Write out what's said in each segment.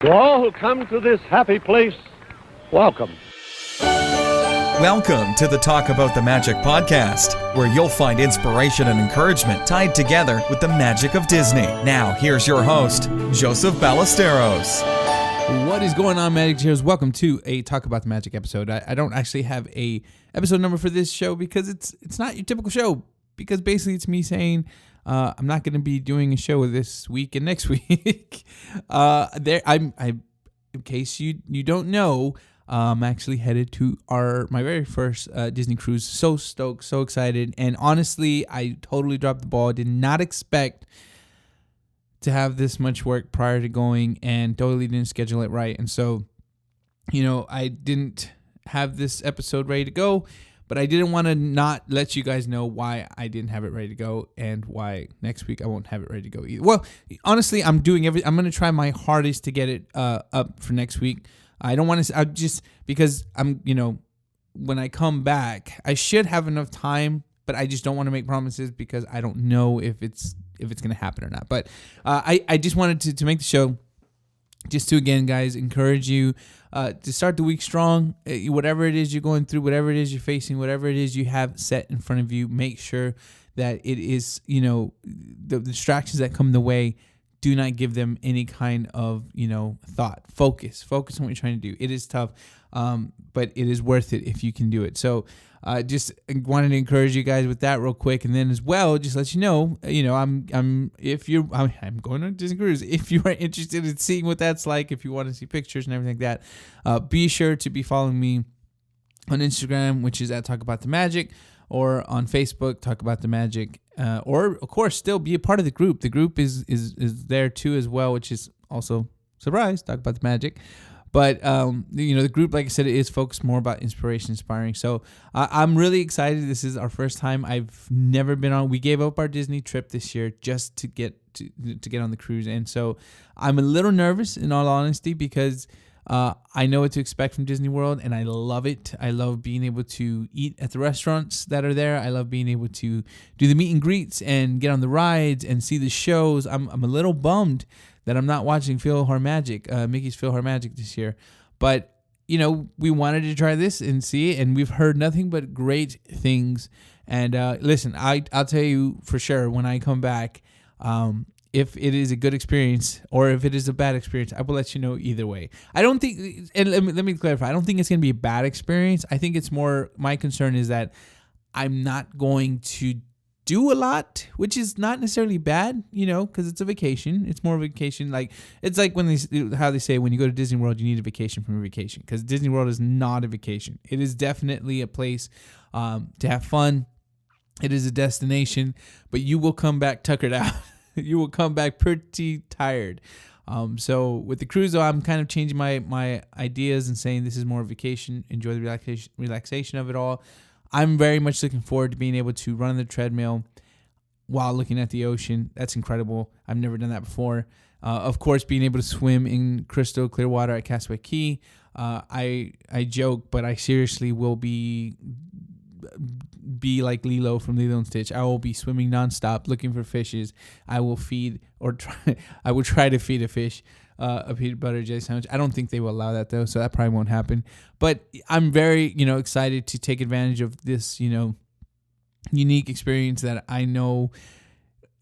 To all who come to this happy place, welcome. Welcome to the Talk About the Magic podcast, where you'll find inspiration and encouragement tied together with the magic of Disney. Now, here's your host, Joseph Ballesteros. What is going on, Magic Cheers? Welcome to a Talk About the Magic episode. I don't actually have a episode number for this show because it's not your typical show, because basically it's me saying I'm not going to be doing a show this week and next week. In case you don't know, I'm actually headed to my very first Disney cruise. So stoked, so excited. And honestly, I totally dropped the ball. Did not expect to have this much work prior to going, and totally didn't schedule it right. And so, I didn't have this episode ready to go, but I didn't want to not let you guys know why I didn't have it ready to go and why next week I won't have it ready to go either. Well, honestly, I'm going to try my hardest to get it up for next week. I don't want to, because when I come back, I should have enough time, but I just don't want to make promises because I don't know if it's going to happen or not. But I just wanted to make the show just to, again, guys, encourage you to start the week strong. Whatever it is you're going through, whatever it is you're facing, whatever it is you have set in front of you, make sure that it is, the distractions that come the way, do not give them any kind of, thought. Focus on what you're trying to do. It is tough, but it is worth it if you can do it. So just wanted to encourage you guys with that real quick. And then as well, just let you know, I'm going on Disney Cruise. If you are interested in seeing what that's like, if you want to see pictures and everything like that, be sure to be following me on Instagram, which is at Talk About the Magic, or on Facebook, Talk About the Magic, or of course, still be a part of the group. The group is there too as well, which is also, surprise, Talk About the Magic. But the group, like I said, it is focused more about inspiration, inspiring. So I'm really excited. This is our first time. I've never been on. We gave up our Disney trip this year just to get on the cruise, and so I'm a little nervous, in all honesty, because I know what to expect from Disney World, and I love it. I love being able to eat at the restaurants that are there. I love being able to do the meet and greets and get on the rides and see the shows. I'm a little bummed that I'm not watching Mickey's PhilharMagic this year. But, we wanted to try this and see it, and we've heard nothing but great things. And listen, I'll tell you for sure when I come back, if it is a good experience or if it is a bad experience, I will let you know either way. I don't think, and let me clarify, I don't think it's going to be a bad experience. I think it's more, my concern is that I'm not going to do a lot, which is not necessarily bad, because it's a vacation. It's more of a vacation. It's like how they say when you go to Disney World, you need a vacation from a vacation, because Disney World is not a vacation. It is definitely a place to have fun. It is a destination, but you will come back tuckered out. You will come back pretty tired. So with the cruise, though, I'm kind of changing my ideas and saying this is more a vacation. Enjoy the relaxation of it all. I'm very much looking forward to being able to run on the treadmill while looking at the ocean. That's incredible. I've never done that before. Of course, being able to swim in crystal clear water at Castaway Cay. I joke, but I seriously will be like Lilo from Lilo and Stitch. I will be swimming nonstop looking for fishes. I will try to feed a fish a peanut butter jelly sandwich. I don't think they will allow that, though, so that probably won't happen. But I'm very, excited to take advantage of this, unique experience that I know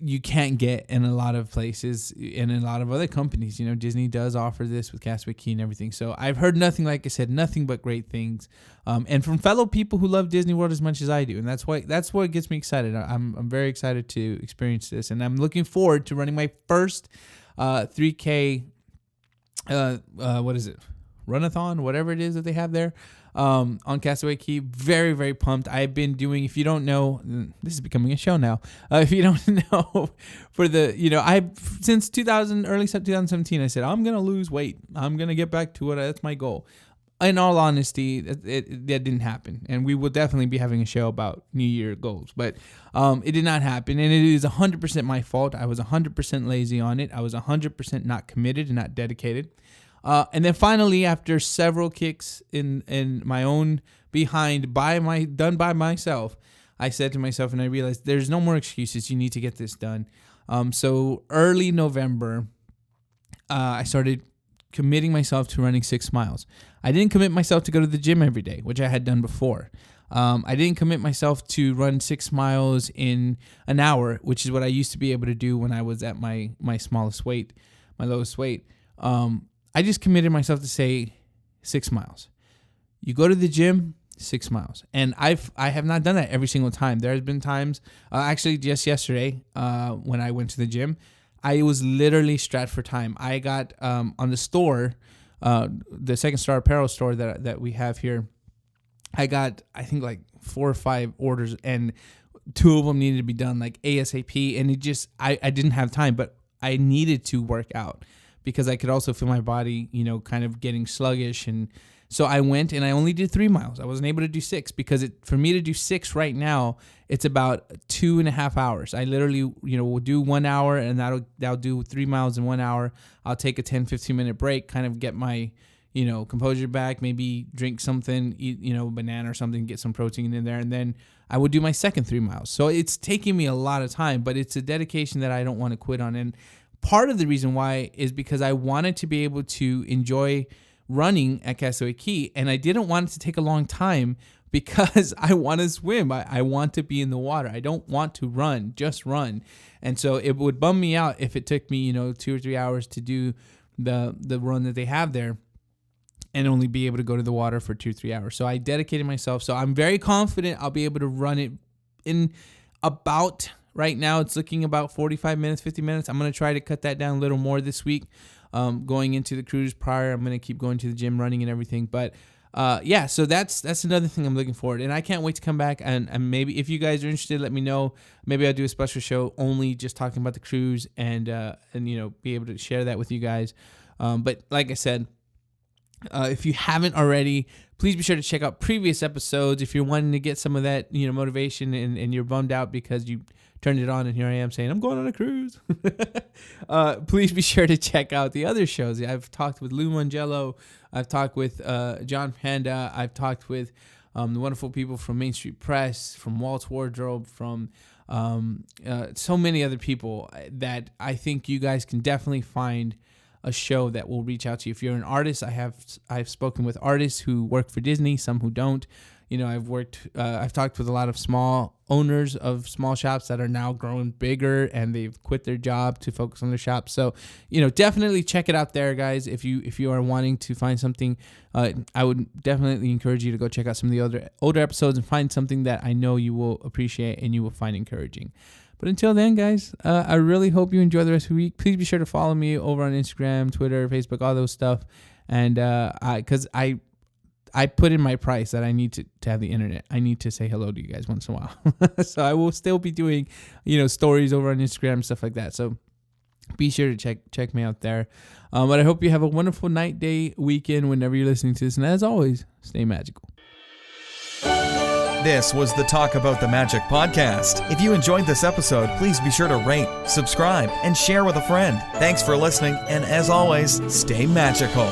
you can't get in a lot of places and in a lot of other companies. Disney does offer this with Castaway Cay and everything. So I've heard nothing, like I said, nothing but great things, and from fellow people who love Disney World as much as I do. And that's what gets me excited. I'm very excited to experience this, and I'm looking forward to running my first 3K. What is it? Runathon, whatever it is that they have there. On Castaway Cay. Very, very pumped. I've been doing, if you don't know, this is becoming a show now. If you don't know, since early 2017, I said, I'm going to lose weight. I'm going to get back to it. That's my goal. In all honesty, that didn't happen. And we will definitely be having a show about New Year goals. But it did not happen. And it is 100% my fault. I was 100% lazy on it. I was 100% not committed and not dedicated. And then finally, after several kicks in my own behind done by myself, I said to myself, and I realized there's no more excuses. You need to get this done. So early November, I started committing myself to running 6 miles. I didn't commit myself to go to the gym every day, which I had done before. I didn't commit myself to run 6 miles in an hour, which is what I used to be able to do when I was at my smallest weight, my lowest weight. I just committed myself to say 6 miles. You go to the gym, 6 miles. And I have not done that every single time. There has been times, actually just yesterday, when I went to the gym, I was literally strapped for time. I got on the store, the Second Star apparel store that we have here, I got, I think, like 4 or 5 orders, and 2 of them needed to be done like ASAP. And it just, I didn't have time, but I needed to work out because I could also feel my body, kind of getting sluggish. And so I went and I only did 3 miles. I wasn't able to do 6 because for me to do 6 right now, it's about 2.5 hours. I literally, will do 1 hour, and that'll do 3 miles in 1 hour. I'll take a 10-15 minute break, kind of get my composure back, maybe drink something, eat, banana or something, get some protein in there. And then I would do my second 3 miles. So it's taking me a lot of time, but it's a dedication that I don't want to quit on. And part of the reason why is because I wanted to be able to enjoy running at Castaway Cay. And I didn't want it to take a long time because I want to swim. I want to be in the water. I don't want to run, just run. And so it would bum me out if it took me, 2 or 3 hours to do the run that they have there, and only be able to go to the water for 2 or 3 hours. So I dedicated myself. So I'm very confident I'll be able to run it in about, right now it's looking about 45 minutes, 50 minutes. I'm going to try to cut that down a little more this week. Going into the cruise prior, I'm going to keep going to the gym, running and everything. But so that's another thing I'm looking forward. And I can't wait to come back. And maybe if you guys are interested, let me know. Maybe I'll do a special show only just talking about the cruise and be able to share that with you guys. But like I said, if you haven't already, please be sure to check out previous episodes. If you're wanting to get some of that, motivation and you're bummed out because you turned it on and here I am saying I'm going on a cruise. Please be sure to check out the other shows. I've talked with Lou Mangello. I've talked with John Panda. I've talked with the wonderful people from Main Street Press, from Walt's Wardrobe, from so many other people that I think you guys can definitely find a show that will reach out to you. If you're an artist, I've spoken with artists who work for Disney, some who don't. I've talked with a lot of small owners of small shops that are now growing bigger and they've quit their job to focus on their shop. So, definitely check it out there, guys. If you are wanting to find something, I would definitely encourage you to go check out some of the older episodes and find something that I know you will appreciate and you will find encouraging. But until then, guys, I really hope you enjoy the rest of the week. Please be sure to follow me over on Instagram, Twitter, Facebook, all those stuff. And because I put in my price that I need to have the internet. I need to say hello to you guys once in a while. So I will still be doing, stories over on Instagram and stuff like that. So be sure to check me out there. But I hope you have a wonderful night, day, weekend, whenever you're listening to this. And as always, stay magical. This was the Talk About the Magic podcast. If you enjoyed this episode, please be sure to rate, subscribe, and share with a friend. Thanks for listening, and as always, stay magical.